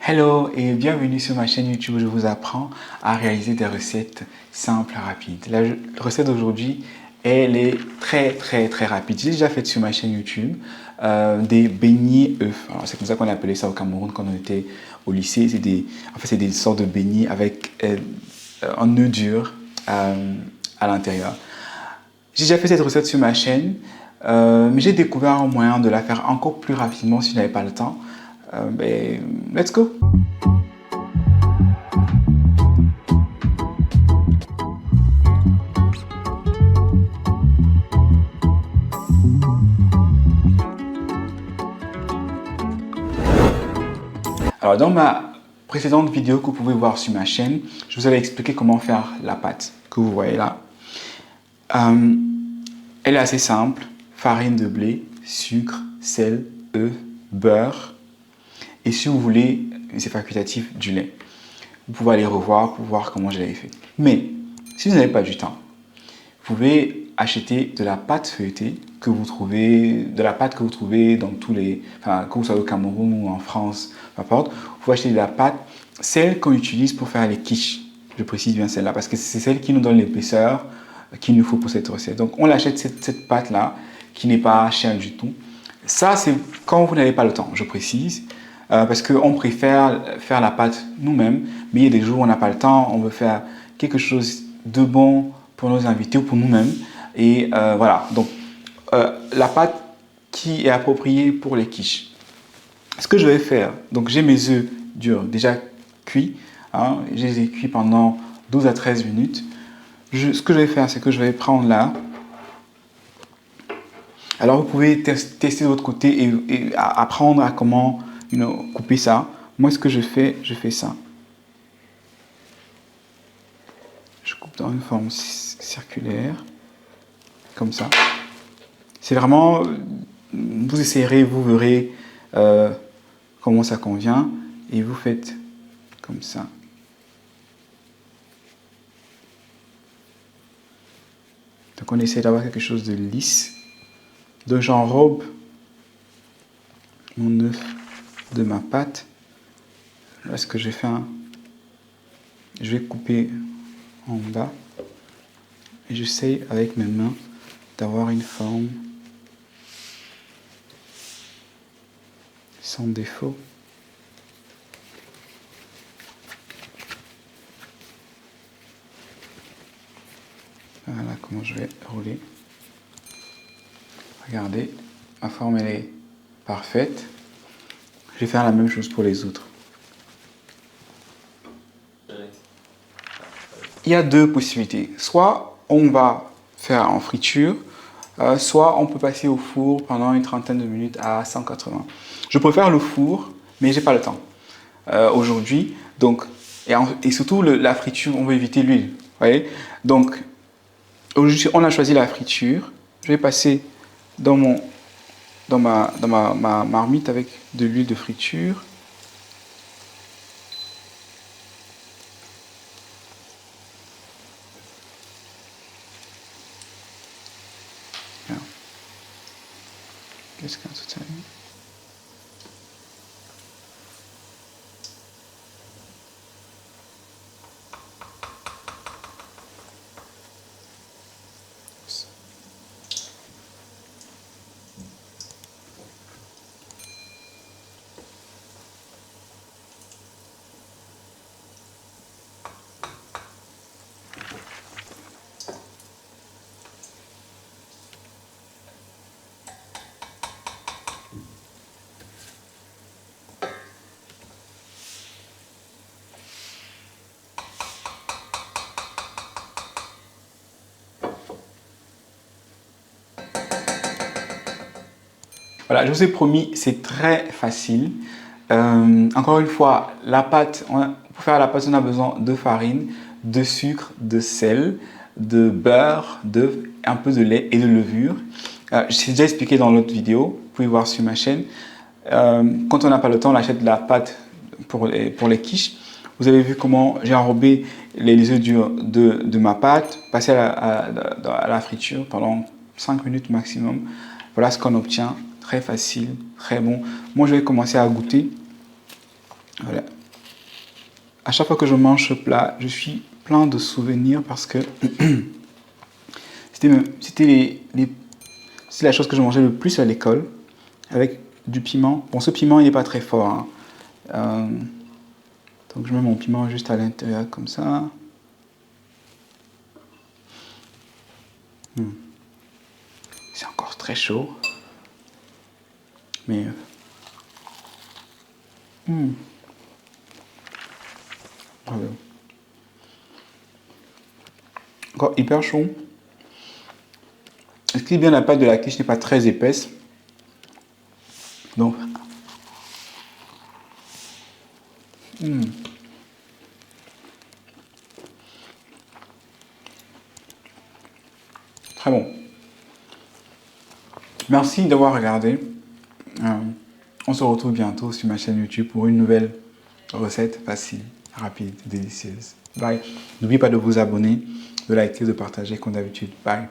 Hello et bienvenue sur ma chaîne YouTube où je vous apprends à réaliser des recettes simples et rapides. La recette d'aujourd'hui, elle est très rapide. J'ai déjà fait sur ma chaîne YouTube des beignets œufs. C'est comme ça qu'on appelait ça au Cameroun quand on était au lycée. C'est des sortes de beignets avec un œuf dur à l'intérieur. J'ai déjà fait cette recette sur ma chaîne, mais j'ai découvert un moyen de la faire encore plus rapidement si je n'avais pas le temps. Let's go! Alors, dans ma précédente vidéo que vous pouvez voir sur ma chaîne, je vous avais expliqué comment faire la pâte que vous voyez là. Elle est assez simple. Farine de blé, sucre, sel, œufs, beurre. Et si vous voulez, c'est facultatif, du lait. Vous pouvez aller revoir pour voir comment je l'avais fait. Mais, si vous n'avez pas du temps, vous pouvez acheter de la pâte feuilletée que vous trouvez, dans tous les, enfin, que vous soyez au Cameroun ou en France, peu importe. Vous pouvez acheter de la pâte, celle qu'on utilise pour faire les quiches. Je précise bien celle-là parce que c'est celle qui nous donne l'épaisseur qu'il nous faut pour cette recette. Donc on achète cette pâte-là qui n'est pas chère du tout. Ça, c'est quand vous n'avez pas le temps, je précise. Parce qu'on préfère faire la pâte nous-mêmes, mais il y a des jours où on n'a pas le temps, on veut faire quelque chose de bon pour nos invités ou pour nous-mêmes. Et voilà, donc la pâte qui est appropriée pour les quiches. Ce que je vais faire, donc j'ai mes œufs durs déjà cuits, hein, je les ai cuits pendant 12 à 13 minutes. Ce que je vais faire, c'est que je vais prendre là. Alors vous pouvez tester de votre côté et apprendre à comment couper ça. Moi, ce que je fais ça. Je coupe dans une forme circulaire, comme ça. C'est vraiment, vous essayerez, vous verrez comment ça convient et vous faites comme ça. Donc on essaie d'avoir quelque chose de lisse. Donc j'enrobe mon œuf de ma pâte. Là, ce que je vais faire, je vais couper en bas et j'essaye avec mes mains d'avoir une forme sans défaut. Voilà comment je vais rouler. Regardez, ma forme elle est parfaite. Je vais faire la même chose pour les autres. Il y a deux possibilités. Soit on va faire en friture, soit on peut passer au four pendant une trentaine de minutes à 180. Je préfère le four, mais j'ai pas le temps aujourd'hui. Donc, et surtout la friture, on veut éviter l'huile. Voyez. Donc, aujourd'hui, on a choisi la friture. Je vais passer dans ma marmite avec de l'huile de friture. Qu'est-ce qu'il y a tout ça? Voilà, je vous ai promis, c'est très facile. Encore une fois, la pâte, pour faire la pâte, on a besoin de farine, de sucre, de sel, de beurre, d'œufs, un peu de lait et de levure. J'ai déjà expliqué dans l'autre vidéo, vous pouvez voir sur ma chaîne. Quand on n'a pas le temps, on achète de la pâte pour les quiches. Vous avez vu comment j'ai enrobé les œufs durs de ma pâte, passé à la friture pendant 5 minutes maximum. Voilà ce qu'on obtient. Très facile, très bon. Moi, je vais commencer à goûter. Voilà. À chaque fois que je mange ce plat, je suis plein de souvenirs parce que c'était la chose que je mangeais le plus à l'école, avec du piment. Bon, ce piment, il n'est pas très fort, hein. Donc je mets mon piment juste à l'intérieur comme ça. C'est encore très chaud. Mais... Voilà. Encore hyper chaud. Ce qui est bien, la pâte de la quiche n'est pas très épaisse. Donc... Très bon. Merci d'avoir regardé. On se retrouve bientôt sur ma chaîne YouTube pour une nouvelle recette facile, rapide, délicieuse. Bye. N'oubliez pas de vous abonner, de liker, de partager comme d'habitude. Bye.